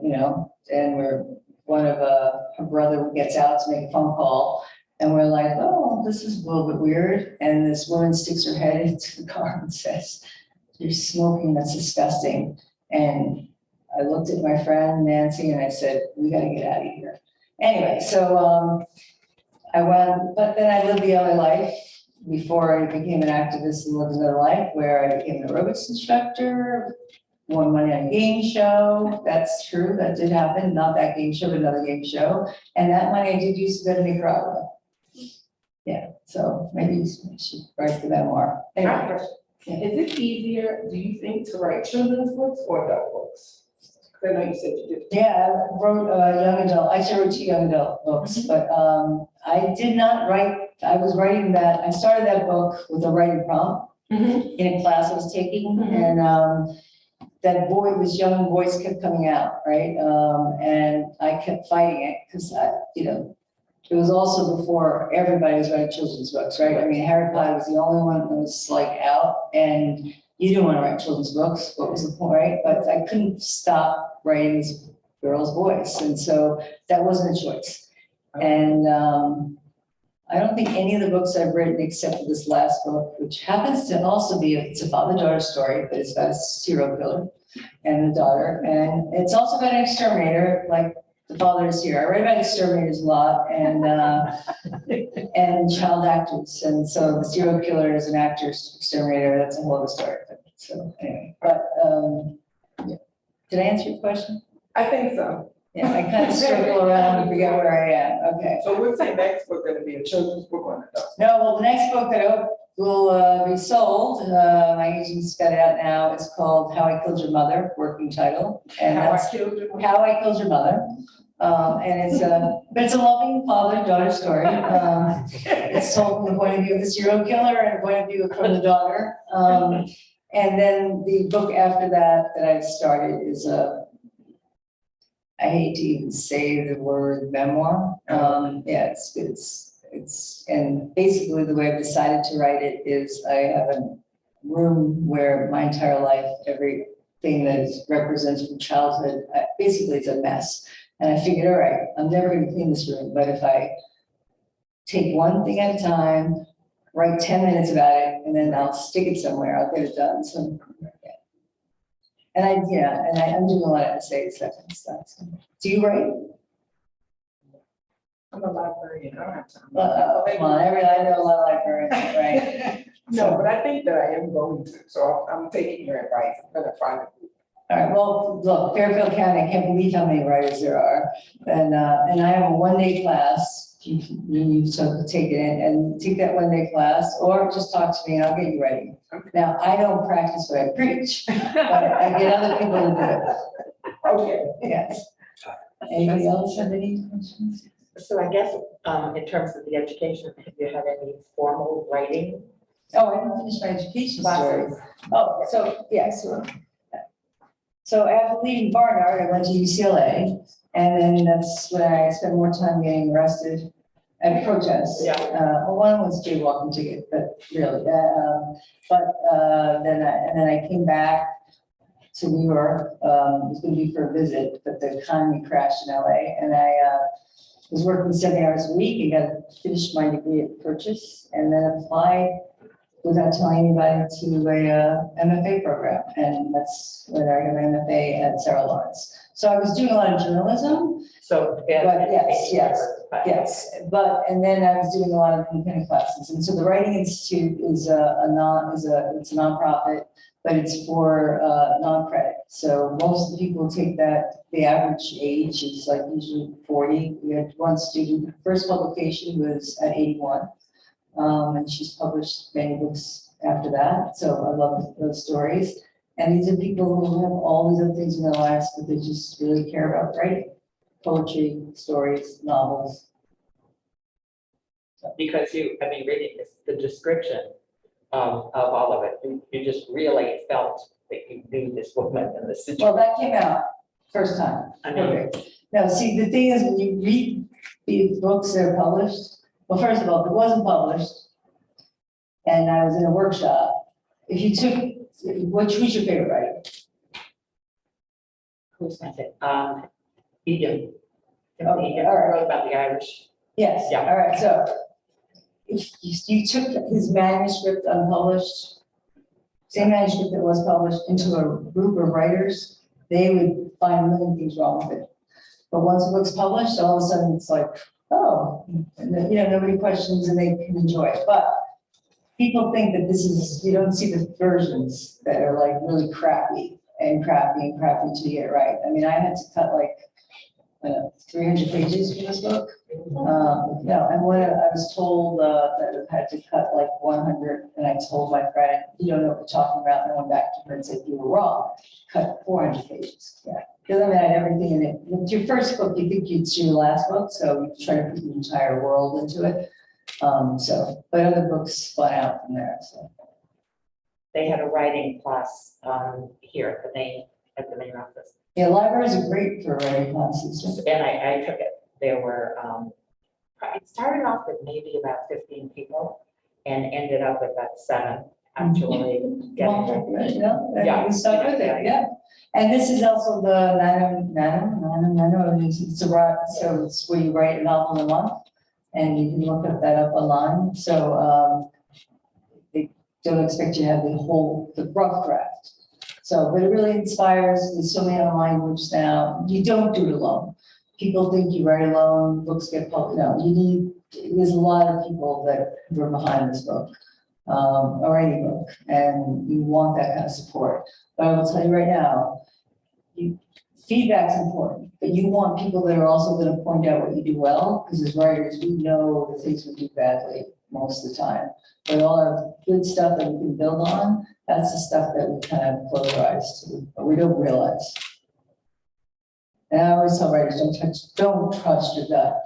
and one of her brother gets out to make a phone call. And we're like, oh, this is a little bit weird. And this woman sticks her head into the car and says, you're smoking, that's disgusting. And I looked at my friend Nancy and I said, we gotta get out of here. Anyway, so I went, but then I lived the LA life before I became an activist and lived another life where I became an aerobics instructor, won money on a game show. That's true, that did happen, not that game show, but another game show. And that money I did use to go to Nicaragua. Yeah, so maybe you should write the memoir. I have a Anyway, question. Is it easier, do you think, to write children's books or adult books? 'Cause I know you said you did. yeah, I wrote young adult, I actually wrote 2 young adult books, but I did not write, I was writing that, I started that book with a writing prompt in a class I was taking, and that boy, this young voice kept coming out, right? And I kept fighting it, because it was also before everybody was writing children's books, right? I mean, Harry Potter was the only one that was like out, and you didn't want to write children's books. What was the point, right? But I couldn't stop writing this girl's voice, and so that wasn't a choice. And I don't think any of the books I've written, except for this last book, which happens to also be it's a father-daughter story, but it's about a serial killer and the daughter, and it's also about an exterminator, like. The father is here. I write about exterminators a lot and child actors. And so the serial killer is an actor exterminator. That's a whole other story. So anyway, but yeah. Did I answer your question? I think so. Yeah, I kind of circle around and forget where I am. Okay. So what's the next book gonna be, a children's book or an adult? No, well, the next book that I hope will be sold, my agent's got it out now. It's called How I Killed Your Mother, working title. And How that's I Killed Your Mother? How I Killed Your Mother. And but it's a loving father-daughter story. It's told from the point of view of the serial killer and the point of view from the daughter. And then the book after that I've started is I hate to even say the word memoir. Yeah, it's, and basically the way I've decided to write it is I have a room where my entire life, everything that represents from childhood, basically it's a mess. And I figured, all right, I'm never going to clean this room, but if I take one thing at a time, write 10 minutes about it, and then I'll stick it somewhere, I'll get it done. So, yeah. And I'm doing a lot of essays, that kind of stuff. So. Do you write? I'm a librarian, I don't have time. Come on, I know a lot of librarians, right? No, but I think that I am going to, so I'm taking your advice, I'm gonna find it. All right, well, look, Fairfield County, I can't believe how many writers there are. And I have a one-day class, you so take it in and take that one-day class, or just talk to me and I'll get you ready. Now, I don't practice what I preach, but I get other people to do it. Okay. Yes. Anybody else have any questions? So I guess, in terms of the education, have you had any formal writing? Oh, I didn't finish my education story. Oh, so, yes. So after leaving Barnard, I went to UCLA, and then that's when I spent more time getting arrested at protests. Yeah. Well, one was jaywalking ticket, but really, then I came back to New York. It was going to be for a visit, but the economy crashed in LA, and I was working 70 hours a week and got finished my degree at Purchase, and then applied without telling anybody to a MFA program. And that's when I got my MFA at Sarah Lawrence. So I was doing a lot of journalism. So. But yes, and then I was doing a lot of independent classes. And so the Writing Institute is it's a nonprofit, but it's for non-credit. So most of the people take that, the average age is like usually 40. We had one student, her first publication was at 81. And she's published many books after that. So I love those stories. And these are people who have all these other things in their lives, but they just really care about writing. Poetry, stories, novels. Because reading the description of all of it, you just really felt that you knew this woman and the Well, situation. that came out first time. I know. Okay. No, see, the thing is, when you read these books that are published, well, first of all, if it wasn't published, and I was in a workshop, if you took, who's your favorite writer? Who's my favorite? Eden. Okay, all right. Wrote about the Irish. Yes, Yeah. all right, so if you took his manuscript unpublished, same manuscript that was published into a group of writers, they would find a million things wrong with it. But once the book's published, all of a sudden it's like, oh, and then, nobody questions and they can enjoy it. But people think that this is, you don't see the versions that are like really crappy until you get it right. I mean, I had to cut like 300 pages from this book. No, and when I was told that I had to cut like 100, and I told my friend, you don't know what you're talking about, and I went back to her and said, you were wrong, cut 400 pages, yeah. Because I had everything in it. With your first book, you think it's your last book, so you try to put the entire world into it. But other books spun out from there, so. They had a writing class here at the main office. Yeah, libraries are great for writing classes. And I took it. There were, it started off with maybe about 15 people and ended up with about 7 actually getting it. Yeah, we stuck with it, yeah. And this is also the nano, it's a rock, so it's where you write a novel in a month, and you can look that up online. So they don't expect you to have the rough draft. So, but it really inspires. There's so many online groups now. You don't do it alone. People think you write alone, books get published. No, there's a lot of people that were behind this book, or any book, and you want that kind of support. But I will tell you right now, feedback's important, but you want people that are also going to point out what you do well, because as writers, we know the things we do badly most of the time. But all our good stuff that we can build on, that's the stuff that we kind of close our eyes to, but we don't realize. And I always tell writers, don't trust your gut.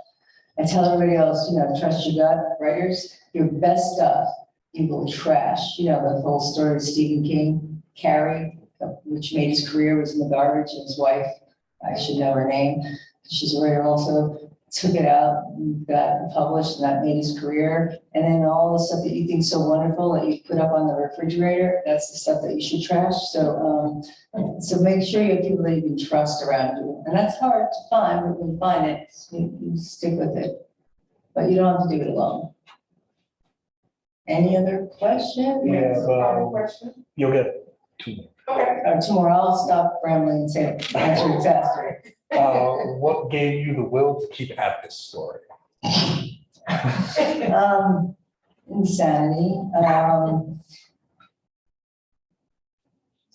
I tell everybody else, trust your gut. Writers, your best stuff, you will trash. The whole story of Stephen King, Carrie, which made his career, was in the garbage, and his wife, I should know her name, she's a writer also, took it out, got it published, and that made his career. And then all the stuff that you think so wonderful that you put up on the refrigerator, that's the stuff that you should trash. So make sure you have people that you can trust around you. And that's hard to find, but when you find it, you stick with it. But you don't have to do it alone. Any other questions? Question? You'll get 2 more. Okay. 2 more, I'll stop rambling and say, answer it faster. What gave you the will to keep at this story? Insanity.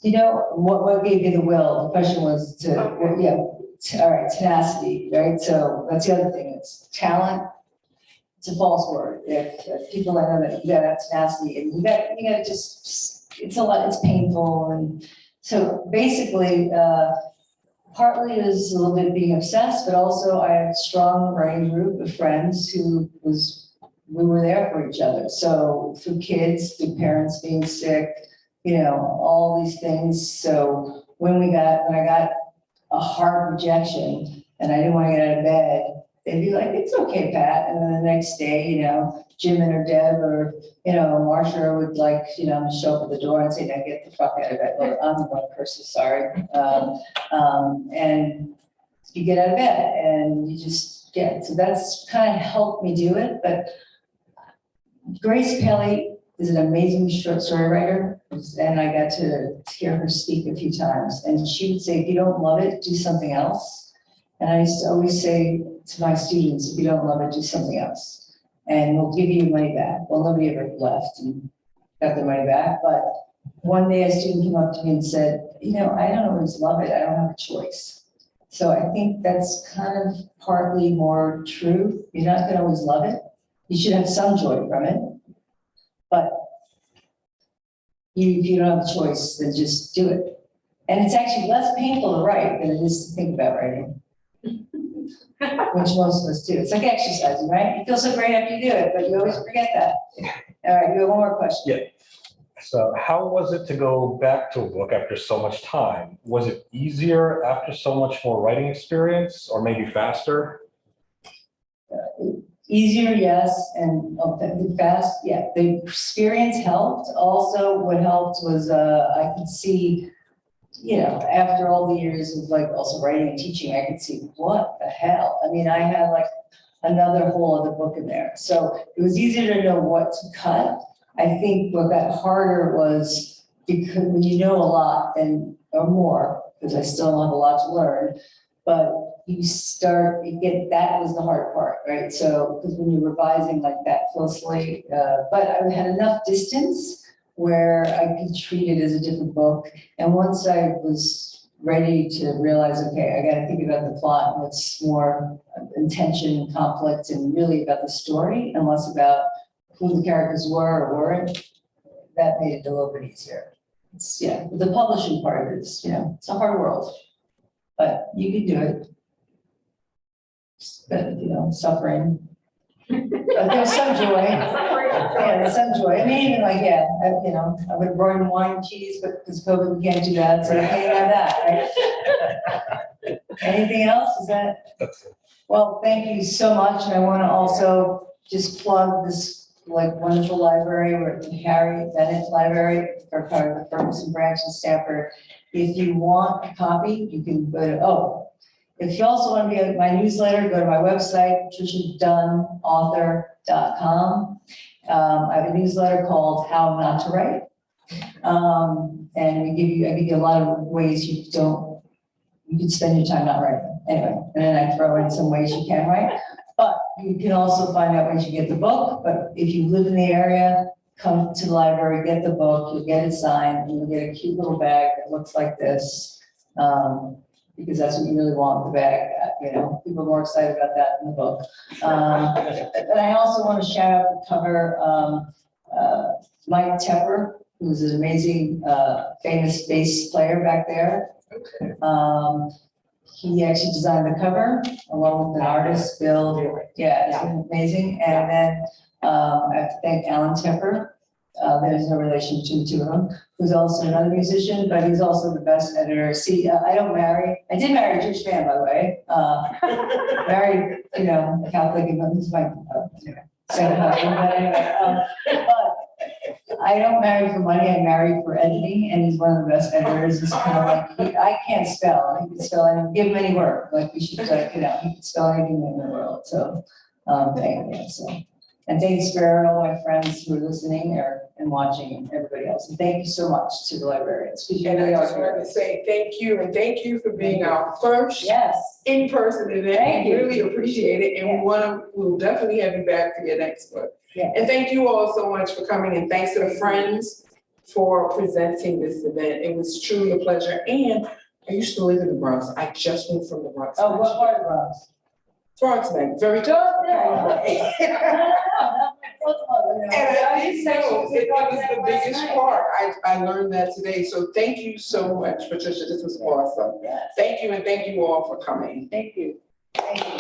What gave you the will? The question was all right, tenacity, right? So that's the other thing. It's talent. It's a false word. If people know that you got that tenacity, and you got to just, it's a lot, it's painful. And so basically, partly is a little bit being obsessed, but also I have a strong writing group of friends we were there for each other. So through kids, through parents being sick, all these things. So when I got a hard rejection and I didn't want to get out of bed, they'd be like, it's okay, Pat. And then the next day, Jim or Deb or, Marsha would show up at the door and say, now get the fuck out of bed. Well, I'm the one person, sorry. And you get out of bed and you just get, so that's kind of helped me do it. But Grace Kelly is an amazing short story writer. And I got to hear her speak a few times. And she would say, if you don't love it, do something else. And I used to always say to my students, if you don't love it, do something else. And we'll give you your money back. Well, nobody ever left and got their money back. But one day a student came up to me and said, I don't always love it. I don't have a choice. So I think that's kind of partly more true. You're not going to always love it. You should have some joy from it. But if you don't have a choice, then just do it. And it's actually less painful to write than it is to think about writing. which most of us do. It's like exercising, right? You feel so great after you do it, but you always forget that. All right, you have one more question. Yeah. So how was it to go back to a book after so much time? Was it easier after so much more writing experience, or maybe faster? Easier, yes, and fast, yeah. The experience helped. Also, what helped was I could see, after all the years of like also writing and teaching, I could see what the hell. I mean, I had like another whole other book in there, so it was easier to know what to cut. I think what got harder was because when you know a lot or more, because I still have a lot to learn, but that was the hard part, right? So, because when you're revising like that closely, but I had enough distance where I could treat it as a different book. And once I was ready to realize, okay, I got to think about the plot and what's more intention and conflict and really about the story and less about who the characters were or weren't, that made it a little bit easier. The publishing part is, it's a hard world, but you can do it. But, suffering. But there's some joy. Yeah, there's some joy. I mean, even like, I would have brought in wine and cheese, but because COVID, we can't do that, so I can't have that, right? Anything else? Is that? That's it. Well, thank you so much. And I want to also just plug this like wonderful library, or the Harry Bennett Library for part of the Ferguson branch in Stamford. If you want a copy, you can go to, if you also want to be on my newsletter, go to my website, patriciadunnauthor.com. I have a newsletter called How Not to Write. And I give you a lot of ways you can spend your time not writing. Anyway, and then I throw in some ways you can write. But you can also find out ways you get the book. But if you live in the area, come to the library, get the book, you'll get it signed, and you'll get a cute little bag that looks like this. Because that's what you really want, the bag, people are more excited about that than the book. But I also want to shout out the cover, Mike Tepper, who's an amazing, famous bass player back there. He actually designed the cover along with an artist, Bill. Yeah, it's amazing. And then I have to thank Alan Tepper. There's no relation to the two of them, who's also another musician, but he's also the best editor. See, I did marry a Jewish man, by the way. Married, a Catholic, and this is my second husband, but anyway. But I don't marry for money, I marry for editing, and he's one of the best editors. He's kind of like, I can't spell, he can spell, and give him any work, like we should, he can spell anything in the world, so, thank you, so. And thanks for all my friends who are listening and watching, and everybody else. And thank you so much to the librarians. Because you And I really just are wanted here. to say thank you, and thank you for being our first Yes. in-person event. Thank you. Really appreciate it, and Yeah. we'll definitely have you back for your next book. Yeah. And thank you all so much for coming, and thanks to the Friends for presenting this event. It was truly a pleasure. And I used to live in the Bronx. I just moved from the Bronx. Oh, what part of Bronx? Bronx, man, very good. And I didn't know it was the biggest part. I learned that today. So thank you so much, Patricia. This was awesome. Yes. Thank you, and thank you all for coming. Thank you. Thank you.